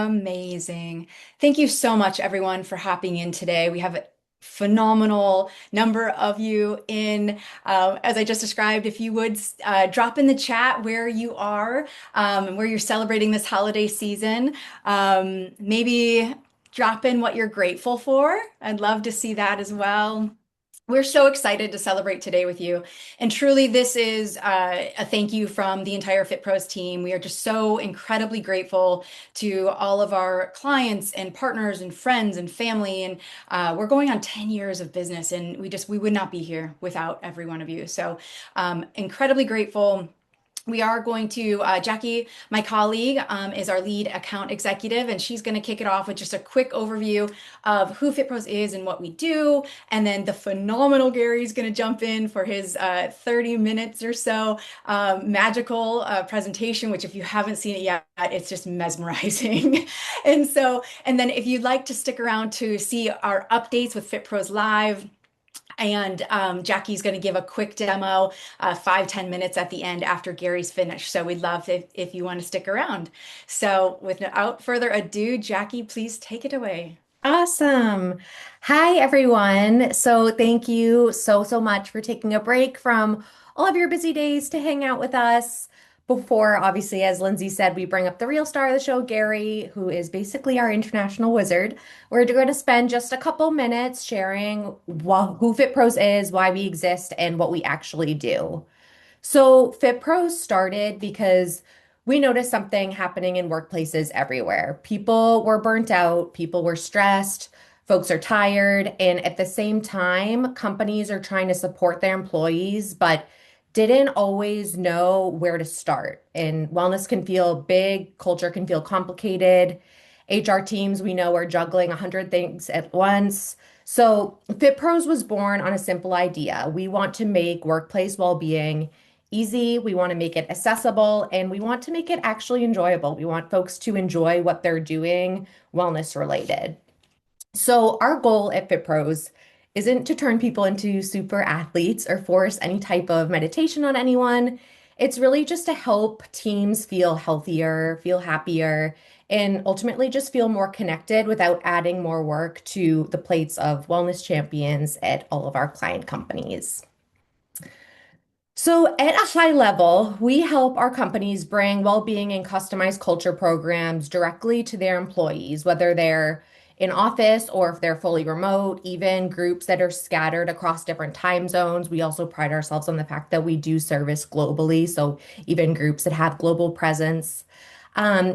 Amazing. Thank you so much, everyone, for hopping in today. We have a phenomenal number of you in. As I just described, if you would drop in the chat where you are and where you're celebrating this holiday season, maybe drop in what you're grateful for. I'd love to see that as well. We're so excited to celebrate today with you. And truly, this is a thank you from the entire FitPros team. We are just so incredibly grateful to all of our clients and partners and friends and family. And we're going on 10 years of business, and we would not be here without every one of you. So incredibly grateful. We are going to, Jacqui, my colleague, is our lead account executive, and she's going to kick it off with just a quick overview of who FitPros is and what we do. And then the phenomenal Gary is going to jump in for his 30 minutes or so magical presentation, which if you haven't seen it yet, it's just mesmerizing. And then if you'd like to stick around to see our updates with FitPros Live, and Jacqui's going to give a quick demo, 5, 10 minutes at the end after Gary's finished. So we'd love if you want to stick around. So without further ado, Jacqui, please take it away. Awesome. Hi, everyone. So thank you so much for taking a break from all of your busy days to hang out with us. Before, obviously, as Lindsay said, we bring up the real star of the show, Gary, who is basically our international wizard. We're going to spend just a couple minutes sharing who FitPros is, why we exist, and what we actually do. So FitPros started because we noticed something happening in workplaces everywhere. People were burnt out, people were stressed, folks are tired, and at the same time, companies are trying to support their employees, but didn't always know where to start. And wellness can feel big, culture can feel complicated. HR teams we know are juggling 100 things at once. So FitPros was born on a simple idea. We want to make workplace well-being easy, we want to make it accessible, and we want to make it actually enjoyable. We want folks to enjoy what they're doing, wellness related. So, our goal at FitPros isn't to turn people into super athletes or force any type of meditation on anyone. It's really just to help teams feel healthier, feel happier, and ultimately just feel more connected without adding more work to the plates of wellness champions at all of our client companies. So, at a high level, we help our companies bring well-being and customized culture programs directly to their employees, whether they're in office or if they're fully remote, even groups that are scattered across different time zones. We also pride ourselves on the fact that we do service globally, so even groups that have global presence.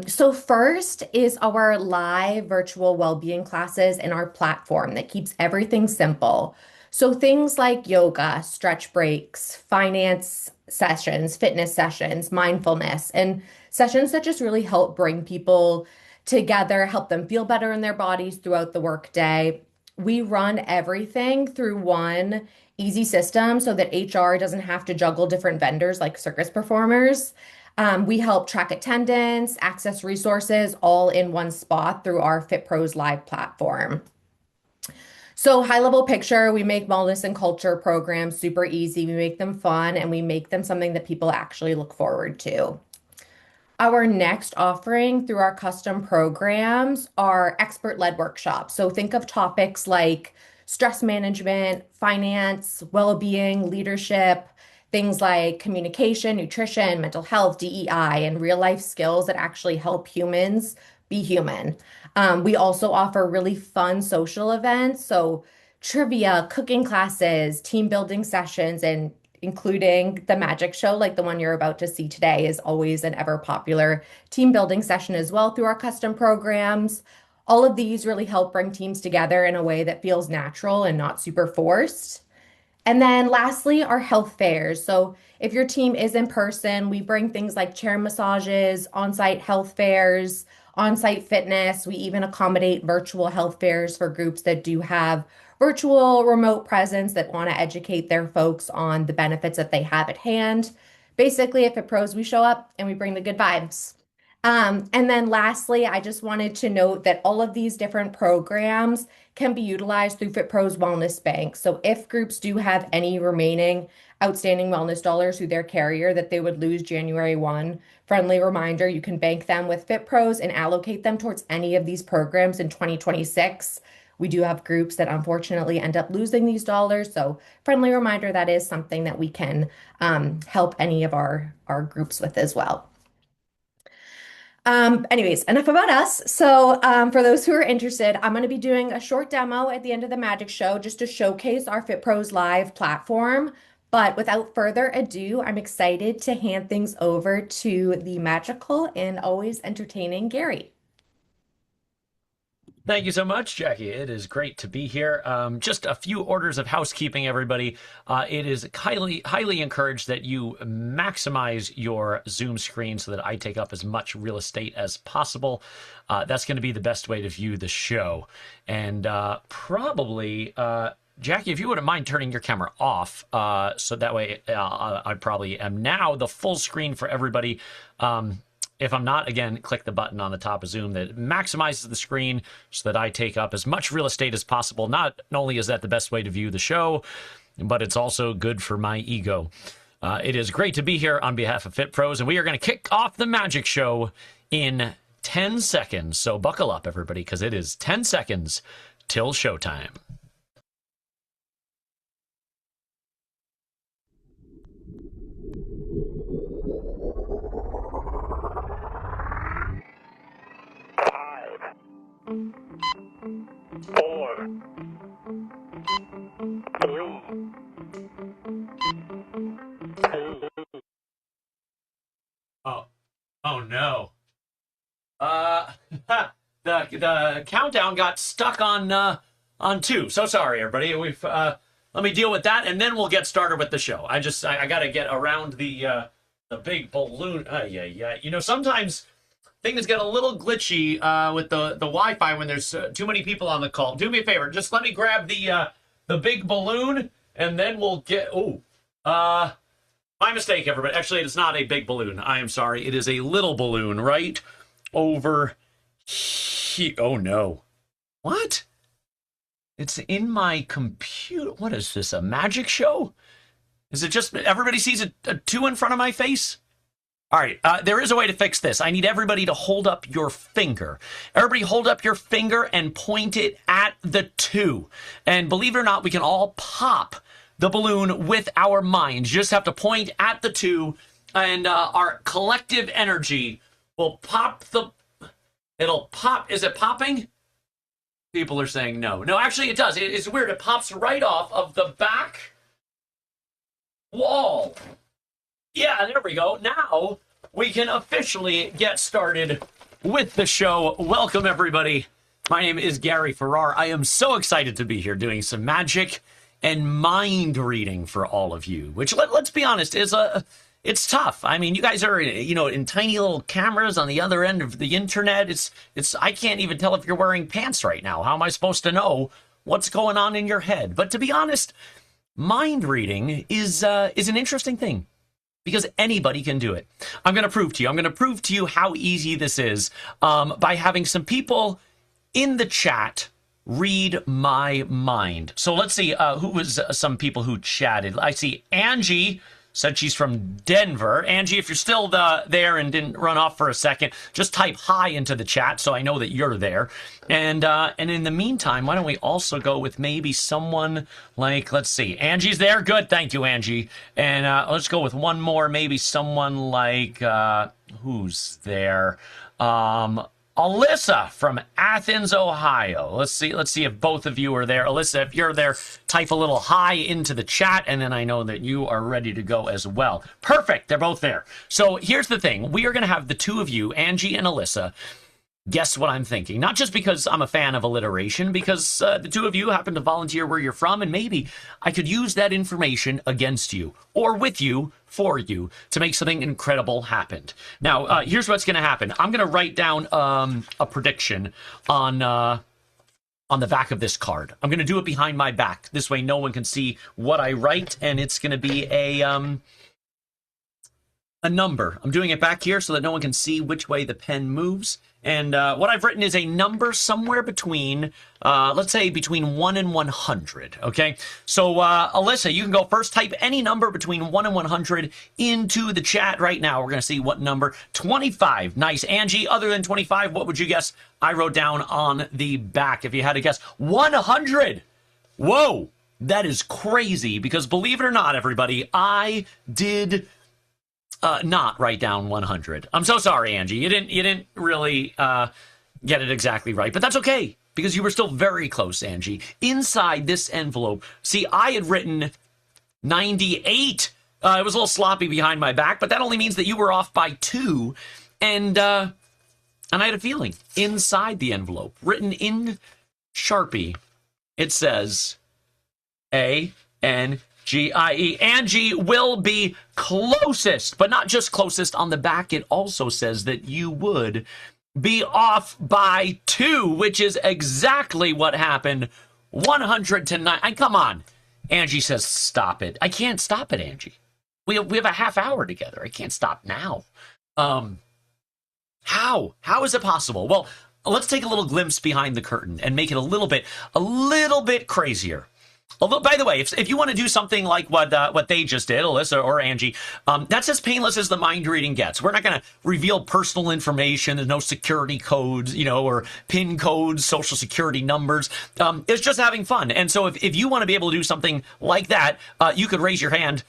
So first is our live virtual well-being classes and our platform that keeps everything simple. So things like yoga, stretch breaks, finance sessions, fitness sessions, mindfulness, and sessions that just really help bring people together, help them feel better in their bodies throughout the workday. We run everything through one easy system so that HR doesn't have to juggle different vendors like circus performers. We help track attendance, access resources all in one spot through our FitPros Live platform. So, high level picture, we make wellness and culture programs super easy. We make them fun and we make them something that people actually look forward to. Our next offering through our custom programs are expert led workshops. So, think of topics like stress management, finance, well being, leadership, things like communication, nutrition, mental health, DEI, and real life skills that actually help humans be human. We also offer really fun social events, so trivia, cooking classes, team building sessions, and including the magic show, like the one you're about to see today, is always an ever popular team building session as well through our custom programs. All of these really help bring teams together in a way that feels natural and not super forced. And then lastly, our health fairs. So if your team is in person, we bring things like chair massages, on-site health fairs, on-site fitness. We even accommodate virtual health fairs for groups that do have virtual remote presence that want to educate their folks on the benefits that they have at hand. Basically, if at pros, we show up and we bring the good vibes. And then lastly, I just wanted to note that all of these different programs can be utilized through FitPros Wellness Bank. So if groups do have any remaining outstanding wellness dollars through their carrier that they would lose January 1. Friendly reminder, you can bank them with FitPros and allocate them towards any of these programs in 2026. We do have groups that unfortunately end up losing these dollars. So friendly reminder, that is something that we can help any of our groups with as well. Anyways, enough about us. So, for those who are interested, I'm going to be doing a short demo at the end of the magic show just to showcase our FitPros Live platform. But without further ado, I'm excited to hand things over to the magical and always entertaining Gary. Thank you so much, Jacqui. It is great to be here. Just a few orders of housekeeping, everybody. It is highly encouraged that you maximize your Zoom screen so that I take up as much real estate as possible. That's going to be the best way to view the show. And probably, Jacqui, if you wouldn't mind turning your camera off, so that way I probably am now the full screen for everybody. If I'm not, again, click the button on the top of Zoom that maximizes the screen so that I take up as much real estate as possible. Not only is that the best way to view the show, but it's also good for my ego. It is great to be here on behalf of FitPros, and we are going to kick off the magic show in 10 seconds. So buckle up, everybody, because it is 10 seconds till showtime. Four, three, two. Oh no. The countdown got stuck on 2. So sorry, everybody. Let me deal with that, and then we'll get started with the show. I got to get around the big balloon. Yeah. You know, sometimes things get a little glitchy with the Wi-Fi when there's too many people on the call. Do me a favor, just let me grab the big balloon, and then we'll get. My mistake, everybody. Actually, it's not a big balloon. I am sorry. It is a little balloon right over here. Oh no! What? It's in my computer. What is this? A magic show? Is it just everybody sees a 2 in front of my face? All right, there is a way to fix this. I need everybody to hold up your finger. Everybody hold up your finger and point it at the 2. And believe it or not, we can all pop the balloon with our minds. You just have to point at the 2, and our collective energy will pop it'll pop. Is it popping? People are saying no. No, actually it does. It's weird. It pops right off of the back wall. Yeah, there we go. Now we can officially get started with the show. Welcome, everybody. My name is Gary Ferrar. I am so excited to be here doing some magic and mind reading for all of you, which, let's be honest, it's tough. I mean, you guys are, in tiny little cameras on the other end of the internet. I can't even tell if you're wearing pants right now. How am I supposed to know what's going on in your head? But to be honest, mind reading is an interesting thing, because anybody can do it. I'm going to prove to you. I'm going to prove to you how easy this is by having some people in the chat read my mind. So let's see who was some people who chatted. I see Angie said she's from Denver. Angie, if you're still there and didn't run off for a second, just type hi into the chat so I know that you're there. And in the meantime, why don't we also go with maybe someone like, let's see, Angie's there? Good, thank you, Angie. And let's go with one more, maybe someone like, who's there? Alyssa from Athens, Ohio. Let's see if both of you are there. Alyssa, if you're there, type a little hi into the chat, and then I know that you are ready to go as well. Perfect. They're both there. So here's the thing. We are going to have the two of you, Angie and Alyssa, guess what I'm thinking. Not just because I'm a fan of alliteration, because the two of you happen to volunteer where you're from, and maybe I could use that information against you, or with you, for you, to make something incredible happen. Now, here's what's going to happen. I'm going to write down a prediction on the back of this card. I'm going to do it behind my back. This way no one can see what I write, and it's going to be a number. I'm doing it back here so that no one can see which way the pen moves. And what I've written is a number somewhere between, let's say, between 1 and 100, okay? So, Alyssa, you can go first. Type any number between 1 and 100 into the chat right now. We're going to see what number. 25. Nice. Angie, other than 25, what would you guess I wrote down on the back if you had to guess? 100. Whoa. That is crazy because believe it or not, everybody, I did not write down 100. I'm so sorry, Angie. You didn't really get it exactly right, but that's okay because you were still very close, Angie. Inside this envelope, see, I had written 98. It was a little sloppy behind my back, but that only means that you were off by 2, and I had a feeling inside the envelope, written in Sharpie, it says ANGIE. Angie will be closest, but not just closest. On the back, it also says that you would be off by 2, which is exactly what happened. 100 to 9. Come on. Angie says, stop it. I can't stop it, Angie. We have a half hour together. I can't stop now. How? How is it possible? Well, let's take a little glimpse behind the curtain and make it a little bit crazier. Although, by the way, if you want to do something like what they just did, Alyssa or Angie, that's as painless as the mind reading gets. We're not going to reveal personal information. There's no security codes, or PIN codes, social security numbers. It's just having fun. And so if you want to be able to do something like that, you could raise your hand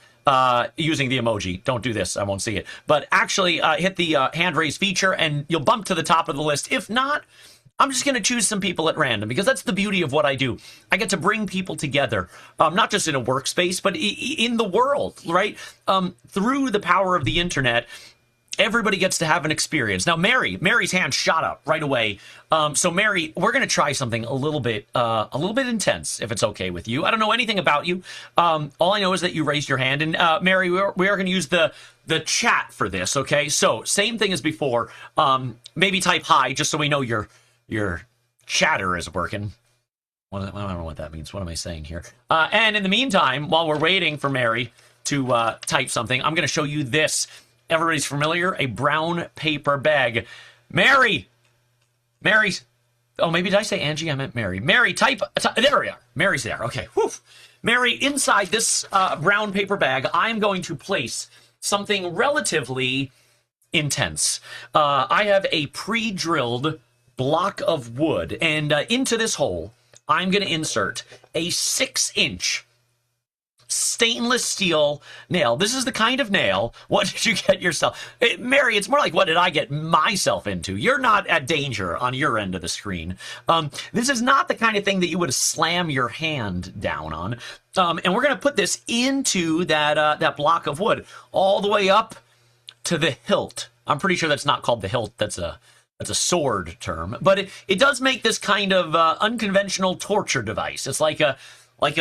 using the emoji. Don't do this. I won't see it. But actually hit the hand raise feature and you'll bump to the top of the list. If not, I'm just going to choose some people at random because that's the beauty of what I do. I get to bring people together, not just in a workspace, but in the world, right? Through the power of the internet, everybody gets to have an experience. Now, Mary's hand shot up right away. So Mary, we're going to try something a little bit intense, if it's okay with you. I don't know anything about you. All I know is that you raised your hand. And Mary, we are going to use the chat for this, okay? So same thing as before. Maybe type hi just so we know your chatter is working. I don't know what that means. What am I saying here? And in the meantime, while we're waiting for Mary to type something, I'm going to show you this. Everybody's familiar? A brown paper bag. Mary's. Oh, maybe did I say Angie? I meant Mary. Mary, type. There we are. Mary's there. Okay. Whew. Mary, inside this brown paper bag, I'm going to place something relatively intense. I have a pre-drilled block of wood, and into this hole, I'm going to insert a 6-inch stainless steel nail. This is the kind of nail. What did you get yourself? Mary, it's more like what did I get myself into? You're not at danger on your end of the screen. This is not the kind of thing that you would slam your hand down on. And we're going to put this into that block of wood all the way up to the hilt. I'm pretty sure that's not called the hilt. That's a sword term, but it does make this kind of unconventional torture device. It's like a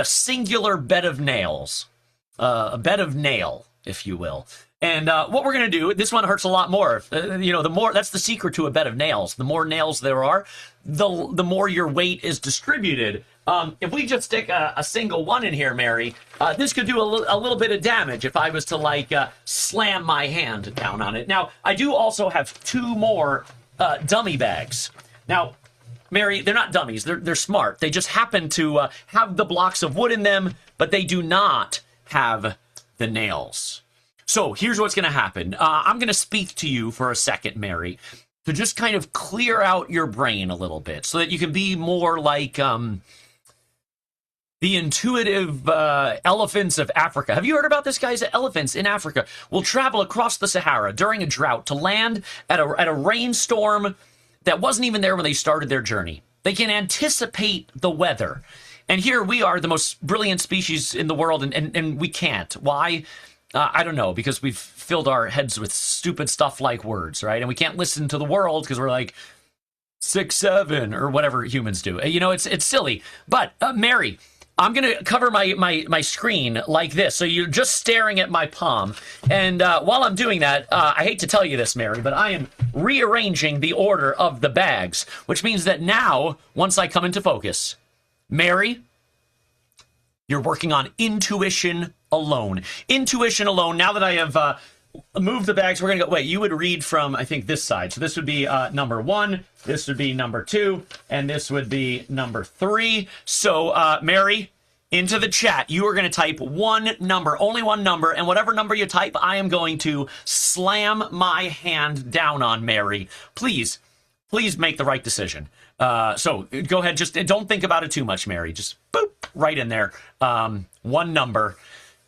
singular bed of nails, a bed of nail, if you will. And what we're going to do, this one hurts a lot more. The more, that's the secret to a bed of nails. The more nails there are, the more your weight is distributed. If we just stick a single one in here, Mary, this could do a little bit of damage if I was to slam my hand down on it. Now, I do also have 2 more dummy bags. Now, Mary, they're not dummies. They're smart. They just happen to have the blocks of wood in them, but they do not have the nails. So here's what's going to happen. I'm going to speak to you for a second, Mary, to just kind of clear out your brain a little bit so that you can be more like the intuitive elephants of Africa. Have you heard about this, guys? Elephants in Africa will travel across the Sahara during a drought to land at a rainstorm that wasn't even there when they started their journey. They can anticipate the weather. And here we are, the most brilliant species in the world, and we can't. Why? I don't know, because we've filled our heads with stupid stuff like words, right? And we can't listen to the world because we're like 6, 7, or whatever humans do. It's silly. But Mary, I'm going to cover my screen like this, so you're just staring at my palm. And while I'm doing that, I hate to tell you this, Mary, but I am rearranging the order of the bags, which means that now, once I come into focus, Mary, you're working on intuition alone. Intuition alone. Now that I have move the bags. We're going to go, wait, you would read from, I think, this side. So this would be number 1, this would be number 2, and this would be number 3. So, Mary, into the chat, you are going to type one number, only one number, and whatever number you type, I am going to slam my hand down on, Mary. Please make the right decision. So go ahead, just don't think about it too much, Mary. Just boop, right in there. One number,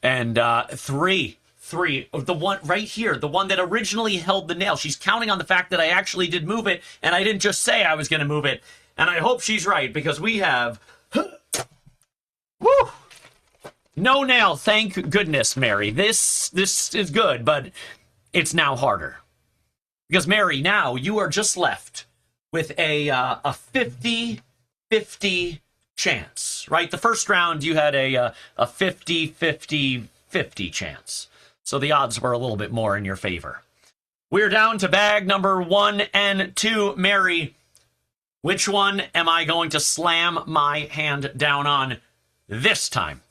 and 3. The one right here, the one that originally held the nail. She's counting on the fact that I actually did move it, and I didn't just say I was going to move it. And I hope she's right, because we have... Woo! No nail, thank goodness, Mary. This is good, but it's now harder. Because, Mary, now you are just left with a 50-50 chance, right? The first round, you had a 50-50-50 chance. So the odds were a little bit more in your favor. We're down to bag number 1 and 2. Mary, which one am I going to slam my hand down on this time?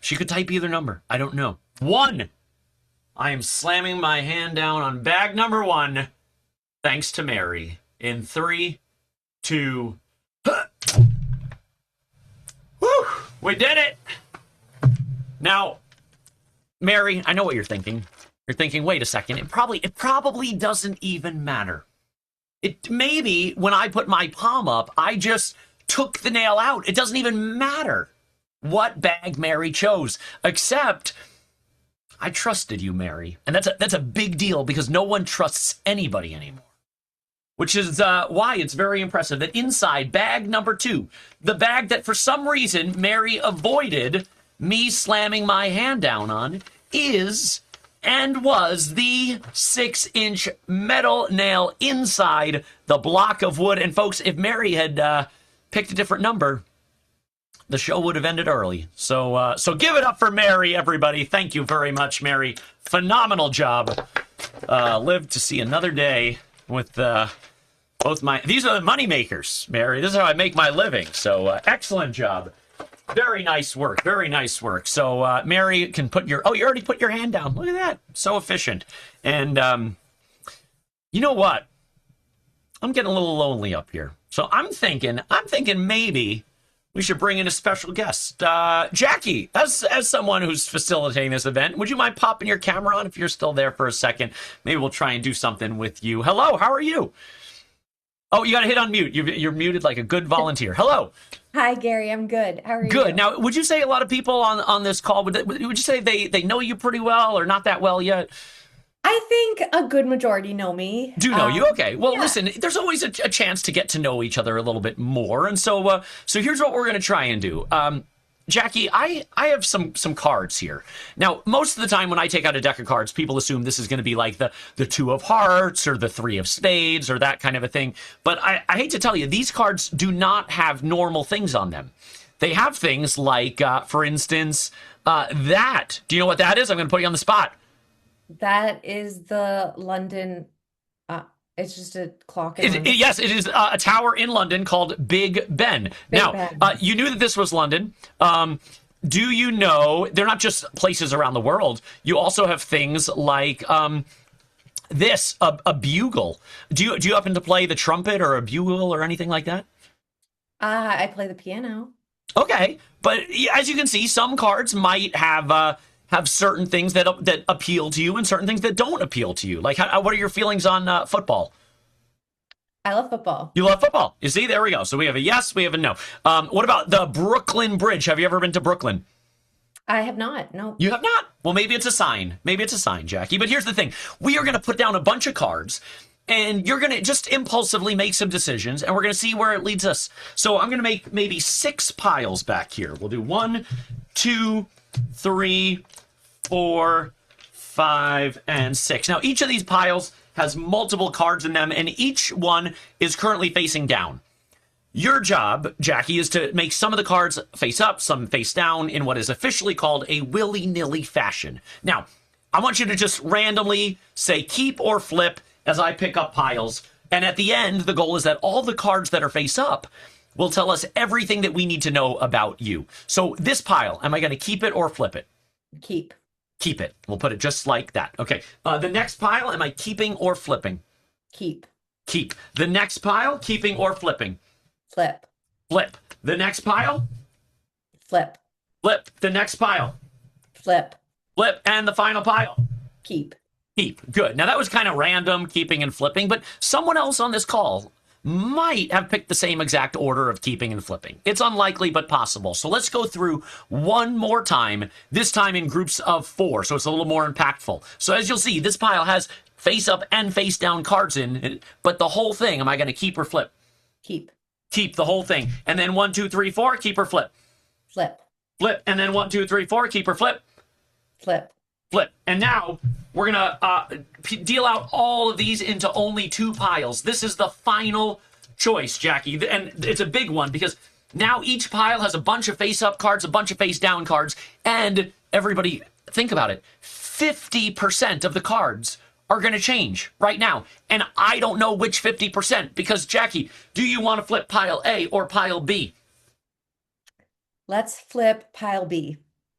She could type either number. I don't know. 1. I am slamming my hand down on bag number 1, thanks to Mary. In 3, 2... Woo! We did it! Now, Mary, I know what you're thinking. You're thinking, wait a second, it probably doesn't even matter. Maybe when I put my palm up, I just took the nail out. It doesn't even matter what bag Mary chose, except I trusted you, Mary. And that's a big deal, because no one trusts anybody anymore. Which is why it's very impressive that inside bag number 2, the bag that for some reason Mary avoided me slamming my hand down on, is and was the 6-inch metal nail inside the block of wood. And folks, if Mary had picked a different number, the show would have ended early. So give it up for Mary, everybody. Thank you very much, Mary. Phenomenal job. Lived to see another day with both my... These are the money makers, Mary. This is how I make my living. So excellent job. Very nice work. Very nice work. So Mary can put your... Oh, you already put your hand down. Look at that. So efficient. And you know what? I'm getting a little lonely up here. So I'm thinking maybe we should bring in a special guest. Jacqui, as someone who's facilitating this event, would you mind popping your camera on if you're still there for a second? Maybe we'll try and do something with you. Hello, how are you? Oh, you got to hit on mute. You're muted like a good volunteer. Hello. Hi, Gary. I'm good. How are you? Good. Now, would you say a lot of people on this call, would you say they know you pretty well or not that well yet? I think a good majority know me. Do know you? Okay. Well, yeah. Listen, there's always a chance to get to know each other a little bit more. And so here's what we're going to try and do. Jacqui, I have some cards here. Now, most of the time when I take out a deck of cards, people assume this is going to be like the 2 of hearts or the 3 of spades or that kind of a thing. But I hate to tell you, these cards do not have normal things on them. They have things like, for instance, that. Do you know what that is? I'm going to put you on the spot. That is the London... It's just a clock. Yes, it is a tower in London called Big Ben. Now, you knew that this was London. Do you know, they're not just places around the world. You also have things like this, a bugle. Do you happen to play the trumpet or a bugle or anything like that? I play the piano. Okay, but as you can see, some cards might have certain things that appeal to you and certain things that don't appeal to you. Like, what are your feelings on football? I love football. You love football. You see, there we go. So we have a yes, we have a no. What about the Brooklyn Bridge? Have you ever been to Brooklyn? I have not. No. You have not? Well, maybe it's a sign. Maybe it's a sign, Jacqui. But here's the thing. We are going to put down a bunch of cards, and you're going to just impulsively make some decisions, and we're going to see where it leads us. So I'm going to make maybe 6 piles back here. We'll do 1, 2, 3, 4, 5, and 6. Now, each of these piles has multiple cards in them, and each one is currently facing down. Your job, Jacqui, is to make some of the cards face up, some face down, in what is officially called a willy-nilly fashion. Now, I want you to just randomly say keep or flip as I pick up piles, and at the end, the goal is that all the cards that are face up will tell us everything that we need to know about you. So this pile, am I going to keep it or flip it? Keep. Keep it. We'll put it just like that. Okay. The next pile, am I keeping or flipping? Keep. Keep. The next pile, keeping or flipping? Flip. Flip. The next pile? Flip. Flip. The next pile? Flip. Flip. And the final pile? Keep. Keep. Good. Now that was kind of random, keeping and flipping, but someone else on this call might have picked the same exact order of keeping and flipping. It's unlikely, but possible. So let's go through one more time, this time in groups of 4, so it's a little more impactful. So as you'll see, this pile has face up and face down cards in, but the whole thing, am I going to keep or flip? Keep. Keep the whole thing. And then 1, 2, 3, 4, keep or flip? Flip. Flip. And then 1, 2, 3, 4, keep or flip? Flip. Flip. And now we're going to deal out all of these into only 2 piles. This is the final choice, Jacqui. And it's a big one because now each pile has a bunch of face-up cards, a bunch of face-down cards, and everybody, think about it, 50% of the cards are going to change right now. And I don't know which 50% because, Jacqui, do you want to flip pile A or pile B? Let's flip pile B.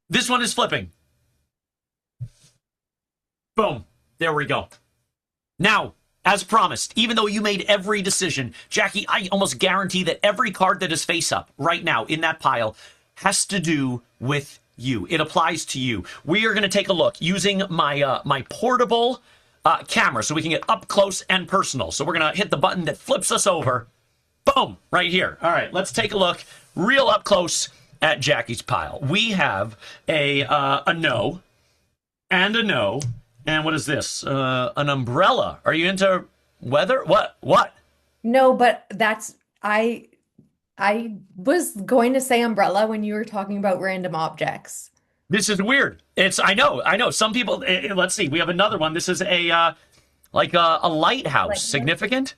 This one is flipping. Boom. There we go. Now, as promised, even though you made every decision, Jacqui, I almost guarantee that every card that is face up right now in that pile has to do with you. It applies to you. We are going to take a look using my my portable camera so we can get up close and personal. So we're going to hit the button that flips us over. Boom, right here. All right, let's take a look real up close at Jacqui's pile. We have a no and a no. And what is this? An umbrella. Are you into weather? What? No, but I was going to say umbrella when you were talking about random objects. This is weird. I know. Some people, let's see. We have another one. This is a lighthouse. Significant?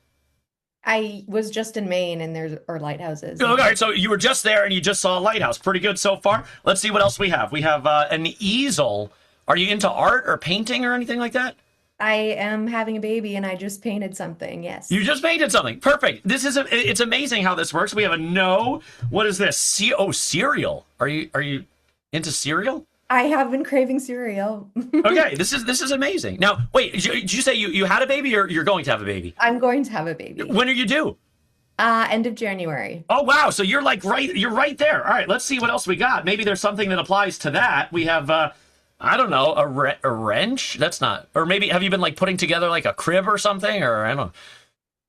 I was just in Maine and there's lighthouses. All right, so you were just there and you just saw a lighthouse. Pretty good so far. Let's see what else we have. We have an easel. Are you into art or painting or anything like that? I am having a baby and I just painted something. Yes. You just painted something. Perfect. It's amazing how this works. We have a no. What is this? Cereal. Are you into cereal? I have been craving cereal. Okay, this is amazing. Now, wait, did you say you had a baby or you're going to have a baby? I'm going to have a baby. When are you due? End of January. Oh, wow. So you're right there. All right, let's see what else we got. Maybe there's something that applies to that. We have, I don't know, a wrench? That's not, or maybe have you been like putting together like a crib or something? Or I don't know.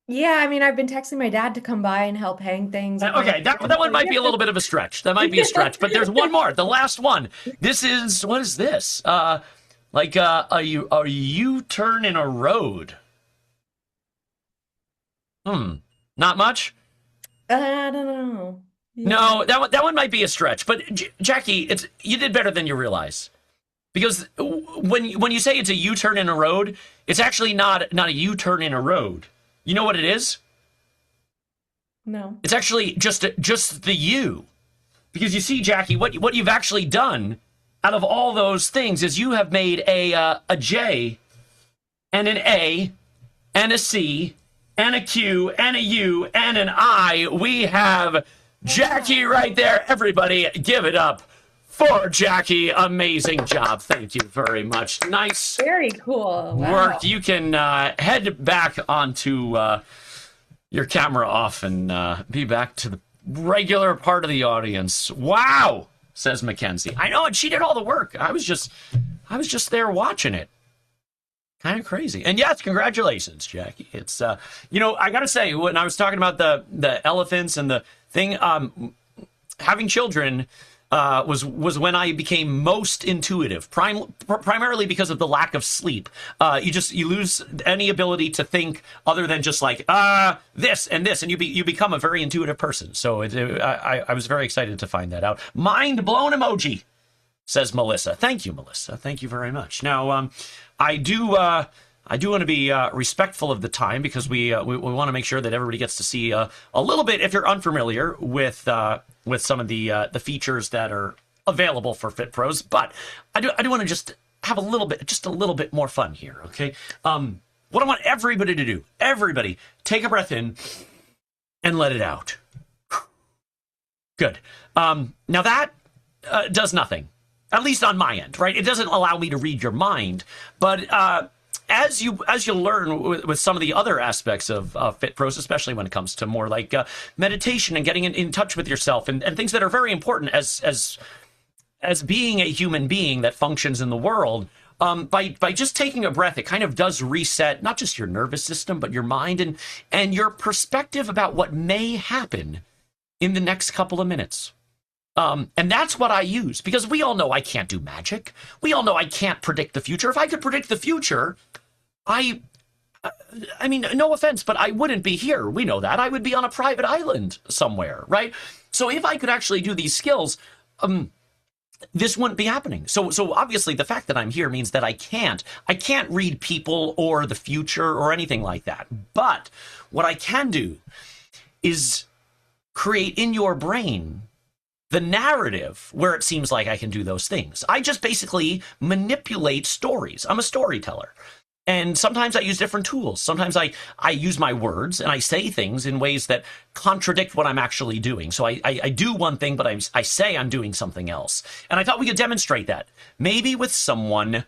Yeah, I mean, I've been texting my dad to come by and help hang things. Okay, that one might be a little bit of a stretch. That might be a stretch, but there's one more. The last one. What is this? Like a U-turn in a road. Not much? I don't know. Yeah. No, that one might be a stretch. But Jacqui, you did better than you realize. Because when you say it's a U-turn in a road, it's actually not a U-turn in a road. You know what it is? No. It's actually just the U. Because you see, Jacqui, what you've actually done out of all those things is you have made a J and an A and a C and a Q and a U and an I. We have Jacqui right there. Everybody give it up for Jacqui. Amazing job. Thank you very much. Nice. Very cool. Wow. Work. You can head back onto your camera off and be back to the regular part of the audience. Wow, says Mackenzie. I know, and she did all the work. I was just there watching it. Kind of crazy. And yes, congratulations, Jacqui. It's I gotta say, when I was talking about the elephants and the thing, having children was when I became most intuitive, primarily because of the lack of sleep. You lose any ability to think other than just like this and this, and you become a very intuitive person. So I was very excited to find that out. Mind blown emoji, says Melissa. Thank you, Melissa. Thank you very much. Now I do want to be respectful of the time because we want to make sure that everybody gets to see a little bit, if you're unfamiliar with some of the features that are available for FitPros. But I do want to just have a little bit more fun here. Okay. What I want everybody to do, everybody take a breath in and let it out. Good. Now that does nothing. at least on my end, right? It doesn't allow me to read your mind, but as you learn with some of the other aspects of FitPros, especially when it comes to more like meditation and getting in touch with yourself and things that are very important as being a human being that functions in the world, by just taking a breath, it kind of does reset not just your nervous system, but your mind and your perspective about what may happen in the next couple of minutes. And that's what I use, because we all know I can't do magic. We all know I can't predict the future. If I could predict the future, I mean, no offense, but I wouldn't be here. We know that. I would be on a private island somewhere, right? So if I could actually do these skills, this wouldn't be happening. So obviously the fact that I'm here means that I can't read people or the future or anything like that. But what I can do is create in your brain the narrative where it seems like I can do those things. I just basically manipulate stories. I'm a storyteller. And sometimes I use different tools. Sometimes I use my words and I say things in ways that contradict what I'm actually doing. So I do one thing, but I say I'm doing something else. And I thought we could demonstrate that. Maybe with someone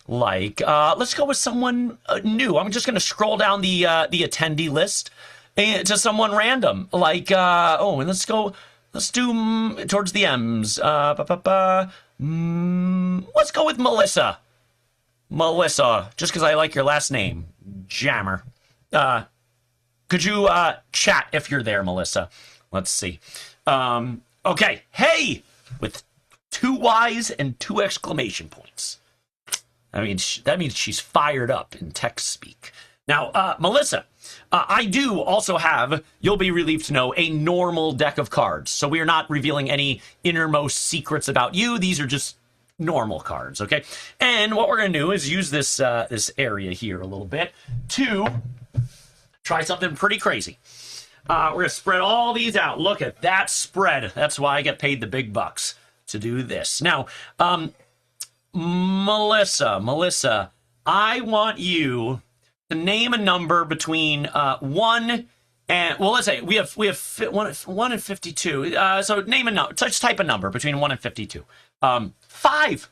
like, let's go with someone new. I'm just going to scroll down the attendee list to someone random. Like, and let's do towards the M's. Let's go with Melissa. Melissa, just because I like your last name, Jammer. Could you chat if you're there, Melissa? Let's see. Okay, hey, with 2 Y's and 2 exclamation points. I mean, that means she's fired up in text speak. Now, Melissa, I do also have, you'll be relieved to know, a normal deck of cards. So we are not revealing any innermost secrets about you. These are just normal cards, okay? And what we're going to do is use this this area here a little bit to try something pretty crazy. We're going to spread all these out. Look at that spread. That's why I get paid the big bucks to do this. Now, Melissa, I want you to name a number between 1 and, well, let's say we have 1 and 52. So name a number. Just type a number between 1 and 52. 5.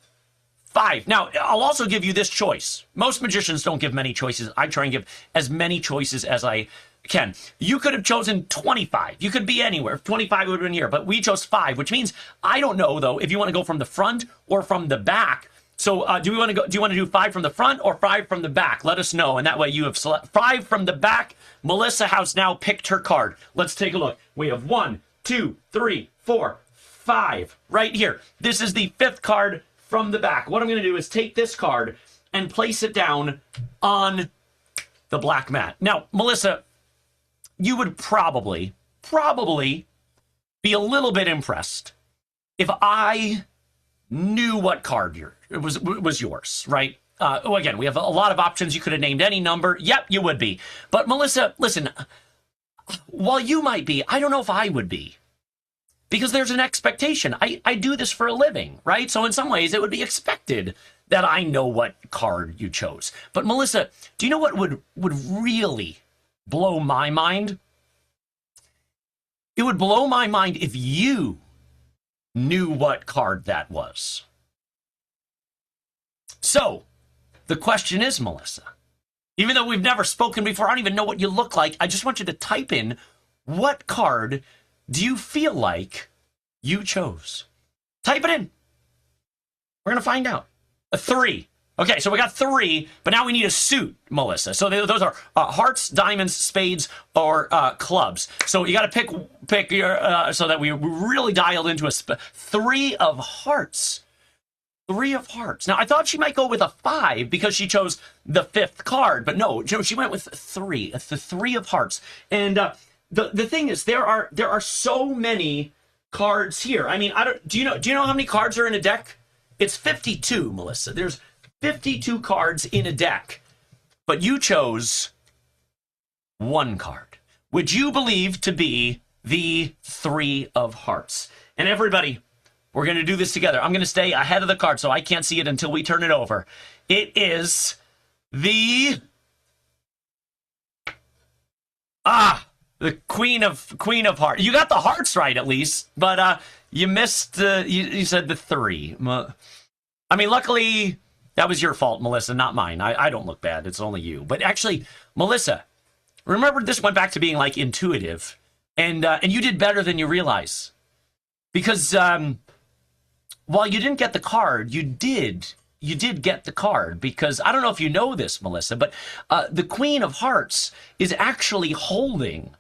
Now, I'll also give you this choice. Most magicians don't give many choices. I try and give as many choices as I can. You could have chosen 25. You could be anywhere. 25 would have been here, but we chose 5, which means I don't know, though, if you want to go from the front or from the back. So do you want to do 5 from the front or 5 from the back? Let us know, and that way you have 5 from the back. Melissa has now picked her card. Let's take a look. We have 1, 2, 3, 4, 5 right here. This is the 5th card from the back. What I'm going to do is take this card and place it down on the black mat. Now, Melissa, you would probably be a little bit impressed if I knew what card was yours, right? Again, we have a lot of options. You could have named any number. Yep, you would be. But Melissa, listen, while you might be, I don't know if I would be. Because there's an expectation. I do this for a living, right? So in some ways, it would be expected that I know what card you chose. But Melissa, do you know what would really blow my mind? It would blow my mind if you knew what card that was. So, the question is, Melissa, even though we've never spoken before, I don't even know what you look like, I just want you to type in what card do you feel like you chose? Type it in. We're going to find out. A 3. Okay, so we got 3, but now we need a suit, Melissa. So those are hearts, diamonds, spades, or clubs. So you got to pick your, so that we really dialed into 3 of hearts. 3 of hearts. Now, I thought she might go with a 5 because she chose the 5th card, but no, she went with 3. It's the 3 of hearts. And the thing is, there are so many cards here. I mean, do you know how many cards are in a deck? It's 52, Melissa. There's 52 cards in a deck. But you chose 1 card, which you believe to be the 3 of hearts. And everybody, we're going to do this together. I'm going to stay ahead of the card so I can't see it until we turn it over. It is the Queen of Hearts. You got the hearts right, at least, but you missed. You said the 3. I mean, luckily, that was your fault, Melissa, not mine. I don't look bad. It's only you. But actually, Melissa, remember this went back to being like intuitive, and you did better than you realize. Because while you didn't get the card, you did get the card. Because I don't know if you know this, Melissa, but the Queen of Hearts is actually holding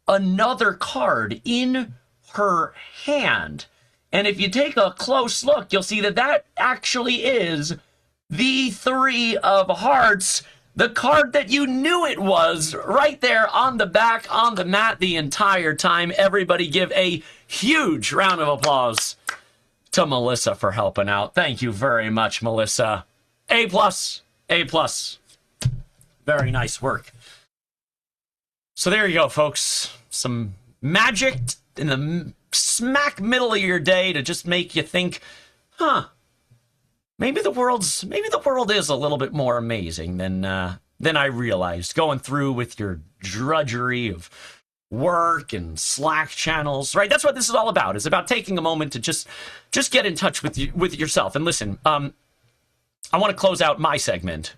another card in her hand. And if you take a close look, you'll see that that actually is the Three of Hearts, the card that you knew it was, right there on the back, on the mat the entire time. Everybody give a huge round of applause to Melissa for helping out. Thank you very much, Melissa. A plus, A plus. Very nice work. So there you go, folks. Some magic in the smack middle of your day to just make you think, maybe the world is a little bit more amazing than I realized. Going through with your drudgery of work and Slack channels, right? That's what this is all about. It's about taking a moment to just get in touch with yourself. And listen, I want to close out my segment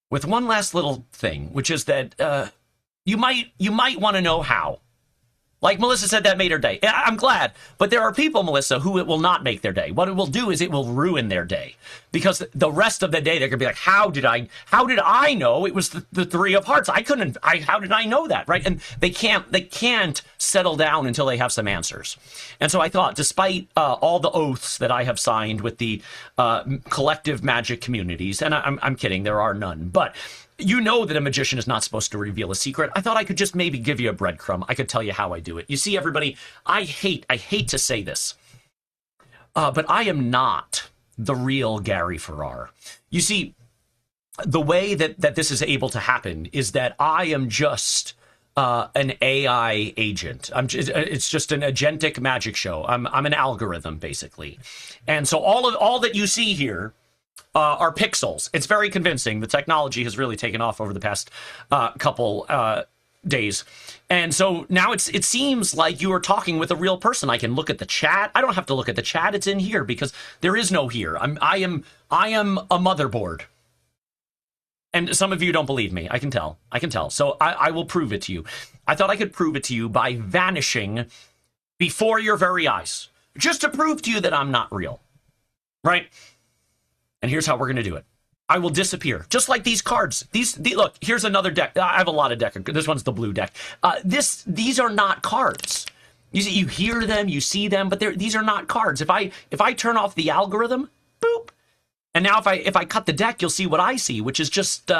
with one last little thing, which is that you might want to know how. Like Melissa said, that made her day. I'm glad. But there are people, Melissa, who it will not make their day. What it will do is it will ruin their day. Because the rest of the day, they're going to be like, how did I know it was the Three of Hearts? How did I know that, right? And they can't settle down until they have some answers. And so I thought, despite all the oaths that I have signed with the collective magic communities, and I'm kidding, there are none, but you know that a magician is not supposed to reveal a secret. I thought I could just maybe give you a breadcrumb. I could tell you how I do it. You see, everybody, I hate to say this, but I am not the real Gary Ferrar. You see, the way that this is able to happen is that I am just an AI agent. It's just an agentic magic show. I'm an algorithm, basically. And so all that you see here are pixels. It's very convincing. The technology has really taken off over the past couple days. And so now it seems like you are talking with a real person. I can look at the chat. I don't have to look at the chat. It's in here because there is no here. I am a motherboard. And some of you don't believe me. I can tell. So I will prove it to you. I thought I could prove it to you by vanishing before your very eyes, just to prove to you that I'm not real. Right? And here's how we're going to do it. I will disappear, just like these cards. Look, here's another deck. I have a lot of deck. This one's the blue deck. These are not cards. You hear them, you see them, but these are not cards. If I turn off the algorithm, boop. And now if I cut the deck, you'll see what I see, which is just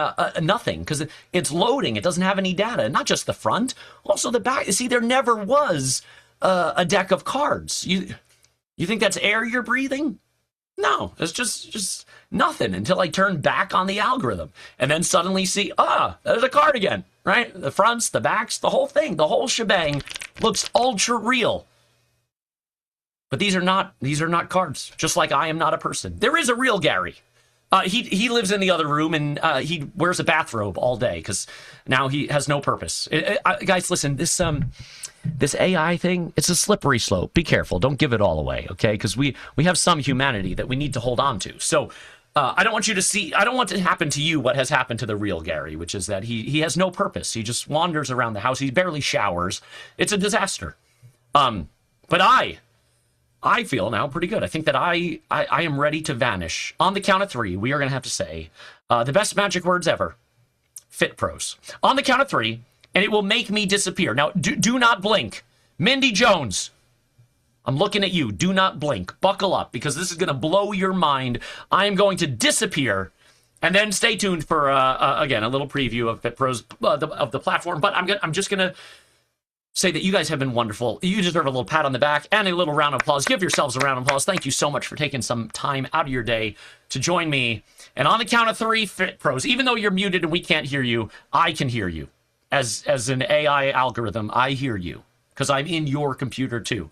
nothing, because it's loading. It doesn't have any data. Not just the front, also the back. See, there never was a deck of cards. You think that's air you're breathing? No, it's just nothing until I turn back on the algorithm and then suddenly see, there's a card again, right? The fronts, the backs, the whole thing, the whole shebang looks ultra real. But these are not cards, just like I am not a person. There is a real Gary. He lives in the other room and he wears a bathrobe all day because now he has no purpose. Guys, listen, this AI thing, it's a slippery slope. Be careful. Don't give it all away, okay? Because we have some humanity that we need to hold on to. So I don't want to happen to you what has happened to the real Gary, which is that he has no purpose. He just wanders around the house. He barely showers. It's a disaster. But I feel now pretty good. I think that I am ready to vanish. On the count of three, we are going to have to say the best magic words ever. FitPros. On the count of three, and it will make me disappear. Now, do not blink. Mindy Jones, I'm looking at you. Do not blink. Buckle up, because this is going to blow your mind. I am going to disappear. And then stay tuned for, again, a little preview of FitPros, of the platform. But I'm just going to say that you guys have been wonderful. You deserve a little pat on the back and a little round of applause. Give yourselves a round of applause. Thank you so much for taking some time out of your day to join me. And on the count of three, FitPros, even though you're muted and we can't hear you, I can hear you. As an AI algorithm, I hear you because I'm in your computer too.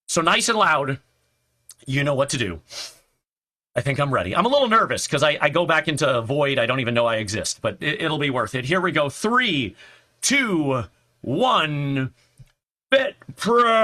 So nice and loud, you know what to do. I think I'm ready. I'm a little nervous because I go back into a void. I don't even know I exist, but it'll be worth it. Here we go. 3, 2, 1. FitPros.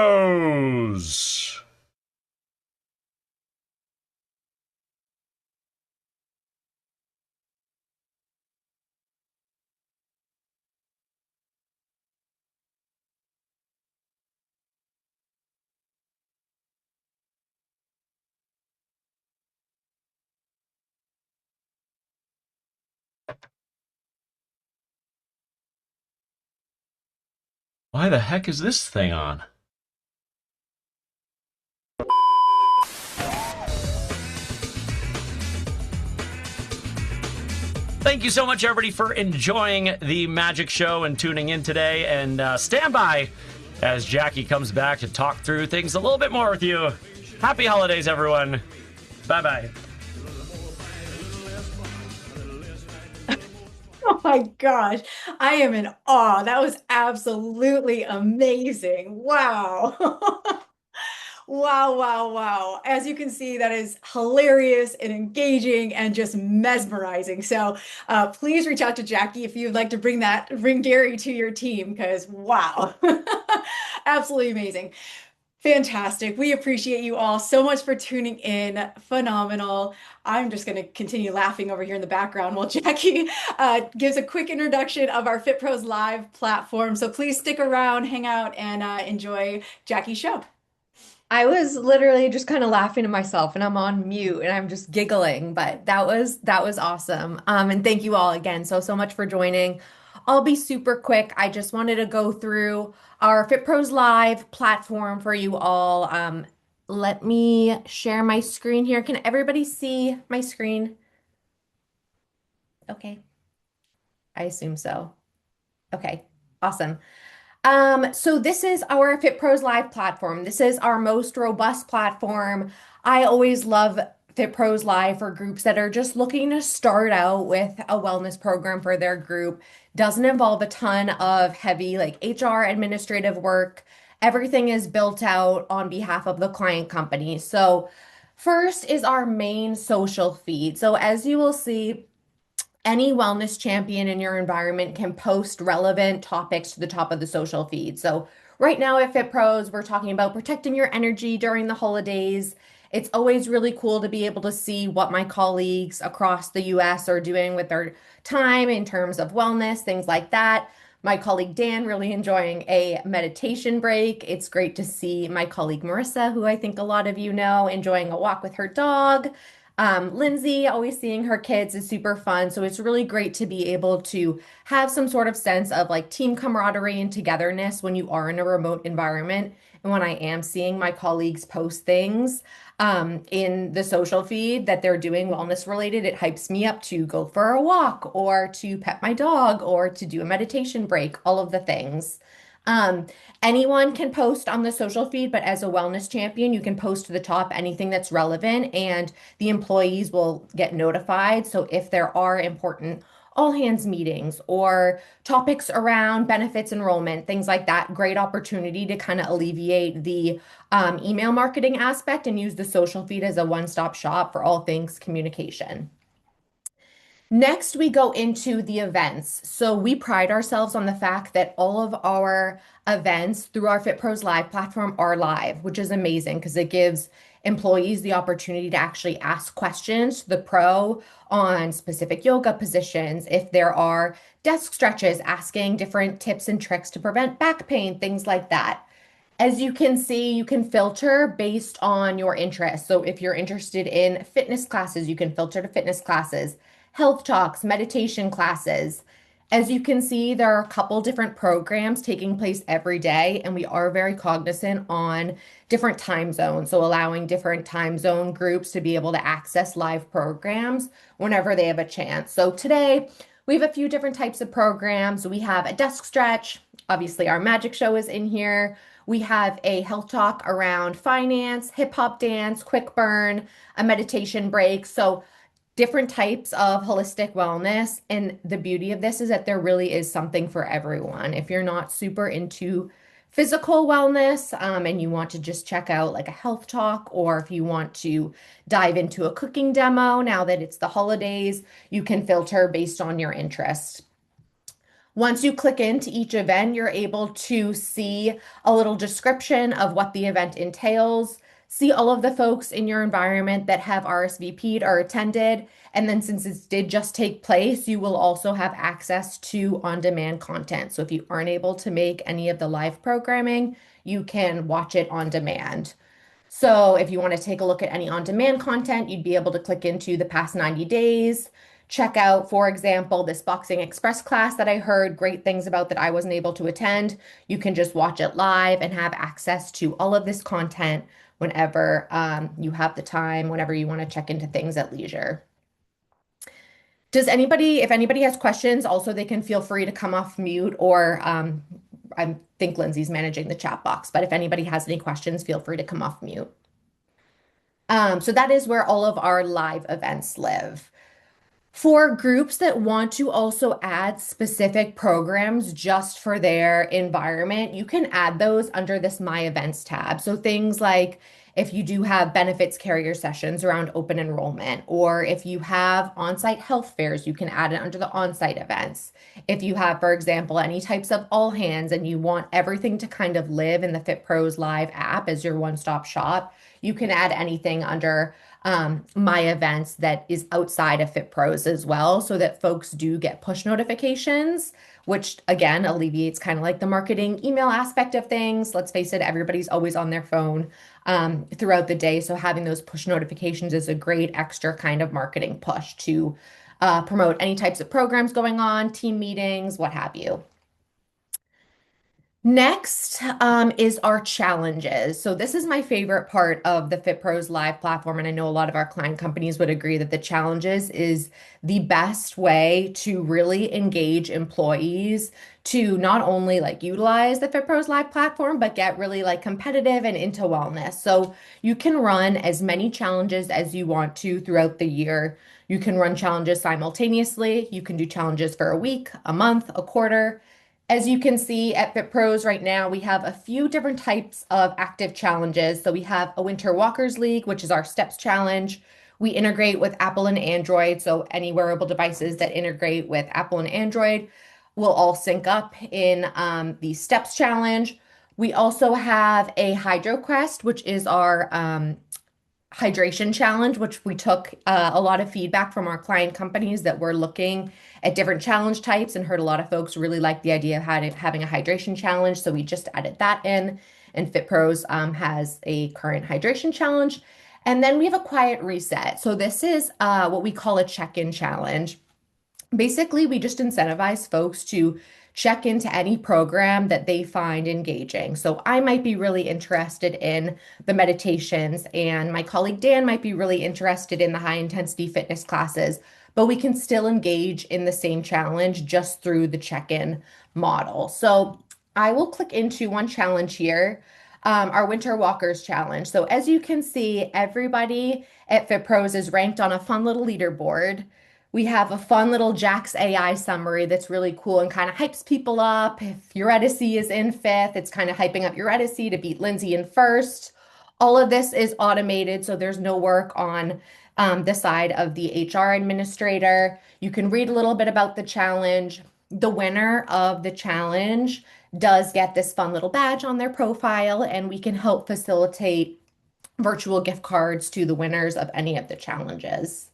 Why the heck is this thing on? Thank you so much, everybody, for enjoying the magic show and tuning in today. And stand by as Jacqui comes back to talk through things a little bit more with you. Happy holidays, everyone. Bye-bye. Oh my gosh, I am in awe. That was absolutely amazing. Wow. Wow, wow, wow. As you can see, that is hilarious and engaging and just mesmerizing. So please reach out to Jacqui if you'd like to bring Gary to your team, because wow. Absolutely amazing. Fantastic. We appreciate you all so much for tuning in. Phenomenal. I'm just going to continue laughing over here in the background while Jacqui gives a quick introduction of our FitPros Live platform. So please stick around, hang out, and enjoy Jacqui's show. I was literally just kind of laughing to myself and I'm on mute and I'm just giggling, but that was awesome. And thank you all again so much for joining. I'll be super quick. I just wanted to go through our FitPros Live platform for you all. Let me share my screen here. Can everybody see my screen? Okay. I assume so. Okay. Awesome. So this is our FitPros Live platform. This is our most robust platform. I always love FitPros Live for groups that are just looking to start out with a wellness program for their group. Doesn't involve a ton of heavy like HR administrative work. Everything is built out on behalf of the client company. So first is our main social feed. So as you will see, any wellness champion in your environment can post relevant topics to the top of the social feed. So right now at FitPros, we're talking about protecting your energy during the holidays. It's always really cool to be able to see what my colleagues across the US are doing with their time in terms of wellness, things like that. My colleague Dan really enjoying a meditation break. It's great to see my colleague Marissa, who I think a lot of you know, enjoying a walk with her dog. Lindsay, always seeing her kids is super fun. So it's really great to be able to have some sort of sense of like team camaraderie and togetherness when you are in a remote environment. And when I am seeing my colleagues post things in the social feed that they're doing wellness related, it hypes me up to go for a walk or to pet my dog or to do a meditation break, all of the things. Um, Anyone can post on the social feed, but as a wellness champion, you can post to the top anything that's relevant and the employees will get notified. So if there are important all hands meetings or topics around benefits enrollment, things like that, great opportunity to kind of alleviate the email marketing aspect and use the social feed as a one-stop shop for all things communication. Next, we go into the events. So we pride ourselves on the fact that all of our events through our FitPros Live platform are live, which is amazing because it gives employees the opportunity to actually ask questions to the pro on specific yoga positions. If there are desk stretches, asking different tips and tricks to prevent back pain, things like that. As you can see, you can filter based on your interests. So if you're interested in fitness classes, you can filter to fitness classes, health talks, meditation classes. As you can see, there are a couple different programs taking place every day, and we are very cognizant on different time zones. So allowing different time zone groups to be able to access live programs whenever they have a chance. So today, we have a few different types of programs. We have a desk stretch. Obviously, our magic show is in here. We have a health talk around finance, hip hop dance, quick burn, a meditation break. So different types of holistic wellness. And the beauty of this is that there really is something for everyone. If you're not super into physical wellness and you want to just check out like a health talk, or if you want to dive into a cooking demo now that it's the holidays, you can filter based on your interest. Once you click into each event, you're able to see a little description of what the event entails, see all of the folks in your environment that have RSVP'd or attended. And then since it did just take place, you will also have access to on-demand content. So if you aren't able to make any of the live programming, you can watch it on demand. So if you want to take a look at any on-demand content, you'd be able to click into the past 90 days, check out, for example, this Boxing Express class that I heard great things about that I wasn't able to attend. You can just watch it live and have access to all of this content whenever you have the time, whenever you want to check into things at leisure. If anybody has questions, also they can feel free to come off mute or I think Lindsay's managing the chat box, but if anybody has any questions, feel free to come off mute. So that is where all of our live events live. For groups that want to also add specific programs just for their environment, you can add those under this My Events tab. So things like if you do have benefits carrier sessions around open enrollment, or if you have on-site health fairs, you can add it under the on-site events. If you have, for example, any types of all hands and you want everything to kind of live in the FitPros Live app as your one-stop shop, you can add anything under My Events that is outside of FitPros as well, so that folks do get push notifications, which again alleviates kind of like the marketing email aspect of things. Let's face it, everybody's always on their phone throughout the day. So having those push notifications is a great extra kind of marketing push to promote any types of programs going on, team meetings, what have you. Next is our challenges. So this is my favorite part of the FitPros Live platform, and I know a lot of our client companies would agree that the challenges is the best way to really engage employees to not only like utilize the FitPros Live platform, but get really like competitive and into wellness. So you can run as many challenges as you want to throughout the year. You can run challenges simultaneously. You can do challenges for a week, a month, a quarter. As you can see at FitPros right now, we have a few different types of active challenges. So we have a Winter Walkers League, which is our steps challenge. We integrate with Apple and Android. So any wearable devices that integrate with Apple and Android will all sync up in the steps challenge. We also have a Hydro Quest, which is our hydration challenge, which we took a lot of feedback from our client companies that were looking at different challenge types and heard a lot of folks really like the idea of having a hydration challenge. So we just added that in, and FitPros has a current hydration challenge. And then we have a quiet reset. So this is what we call a check-in challenge. Basically, we just incentivize folks to check into any program that they find engaging. So I might be really interested in the meditations, and my colleague Dan might be really interested in the high intensity fitness classes, but we can still engage in the same challenge just through the check-in model. So I will click into one challenge here, our Winter Walkers Challenge. So as you can see, everybody at FitPros is ranked on a fun little leaderboard. We have a fun little Jack's AI summary that's really cool and kind of hypes people up. If Eurydice is in fifth, it's kind of hyping up Eurydice to beat Lindsay in first. All of this is automated, so there's no work on the side of the HR administrator. You can read a little bit about the challenge. The winner of the challenge does get this fun little badge on their profile, and we can help facilitate virtual gift cards to the winners of any of the challenges.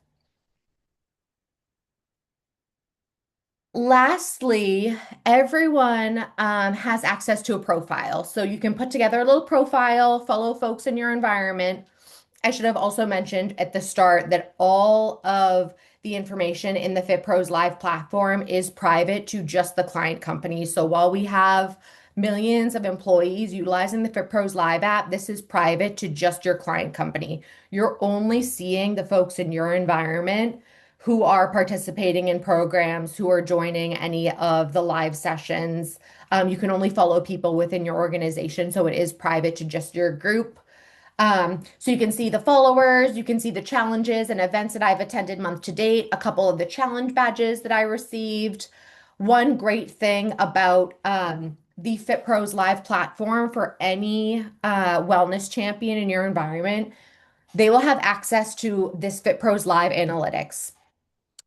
Lastly, everyone has access to a profile. So you can put together a little profile, follow folks in your environment. I should have also mentioned at the start that all of the information in the FitPros Live platform is private to just the client company. So while we have millions of employees utilizing the FitPros Live app, this is private to just your client company. You're only seeing the folks in your environment who are participating in programs, who are joining any of the live sessions. You can only follow people within your organization, so it is private to just your group. So you can see the followers, you can see the challenges and events that I've attended month to date, a couple of the challenge badges that I received. One great thing about the FitPros Live platform for any wellness champion in your environment, they will have access to this FitPros Live analytics.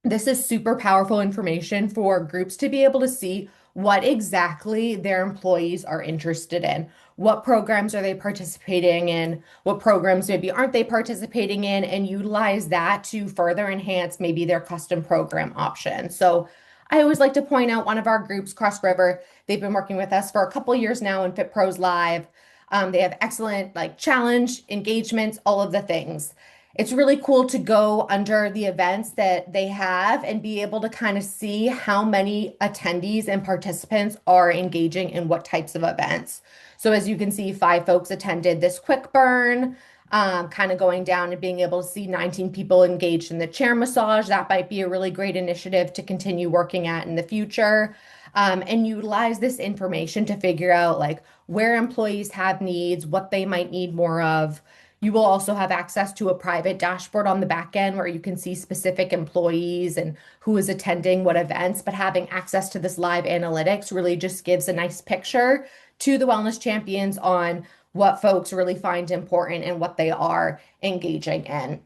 This is super powerful information for groups to be able to see what exactly their employees are interested in. What programs are they participating in? What programs maybe aren't they participating in? And utilize that to further enhance maybe their custom program option. So I always like to point out one of our groups, Cross River. They've been working with us for a couple years now in FitPros Live. They have excellent like challenge engagements, all of the things. it's really cool to go under the events that they have and be able to kind of see how many attendees and participants are engaging in what types of events. So as you can see, 5 folks attended this quick burn, kind of going down and being able to see 19 people engaged in the chair massage. That might be a really great initiative to continue working at in the future. And utilize this information to figure out like where employees have needs, what they might need more of. You will also have access to a private dashboard on the back end where you can see specific employees and who is attending what events. But having access to this live analytics really just gives a nice picture to the wellness champions on what folks really find important and what they are engaging in.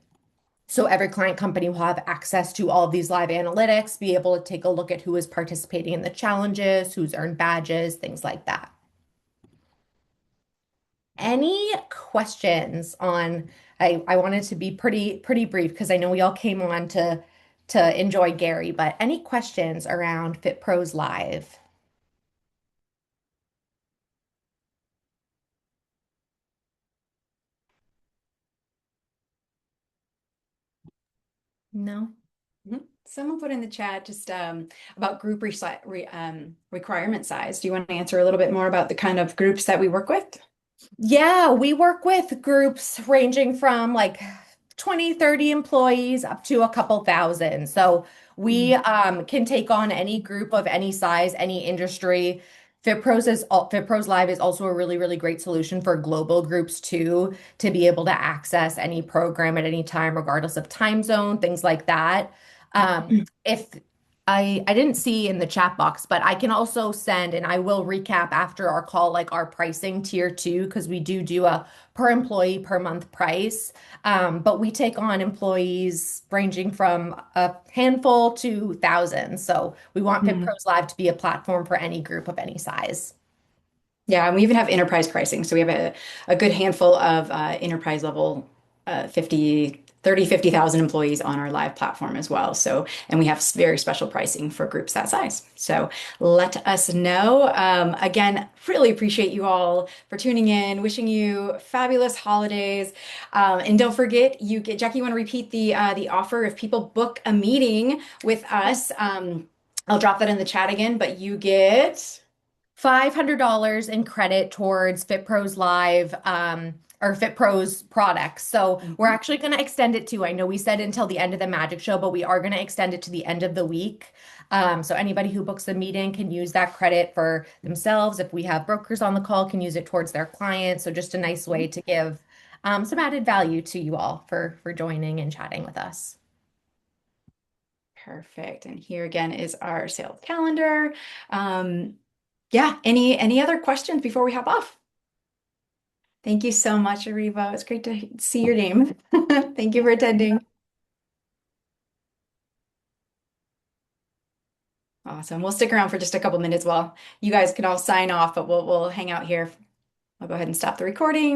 So every client company will have access to all of these live analytics, be able to take a look at who is participating in the challenges, who's earned badges, things like that. Any questions on, I wanted to be pretty brief because I know we all came on to enjoy Gary, but any questions around FitPros Live? No? Mhm. Someone put in the chat just about group requirement size. Do you want to answer a little bit more about the kind of groups that we work with? Yeah, we work with groups ranging from like 20, 30 employees up to a couple thousand. So we Mhm. can take on any group of any size, any industry. FitPros Live is also a really great solution for global groups too, to be able to access any program at any time, regardless of time zone, things like that. If I didn't see in the chat box, but I can also send, and I will recap after our call, like our pricing tier two, because we do a per employee per month price. But we take on employees ranging from a handful to thousands. So we want Mhm. FitPros Live to be a platform for any group of any size. Yeah, and we even have enterprise pricing. So we have a good handful of enterprise level 50,000 employees on our live platform as well. So, and we have very special pricing for groups that size. So let us know. Again, really appreciate you all for tuning in, wishing you fabulous holidays. And don't forget, Jacqui, you want to repeat the offer if people book a meeting with us. I'll drop that in the chat again, but you get. $500 in credit towards FitPros Live or FitPros products. So we're Mhm. actually going to extend it to, I know we said until the end of the magic show, but we are going to extend it to the end of the week. So anybody who books the meeting can use that credit for themselves. If we have brokers on the call, can use it towards their clients. So just a nice way to give some added value to you all for joining and chatting with us. Perfect. And here again is our sales calendar. Um, yeah, any other questions before we hop off? Thank you so much, Ariva. It's great to see your name. Thank you for attending. Awesome. We'll stick around for just a couple minutes while you guys can all sign off, but we'll hang out here. I'll go ahead and stop the recording.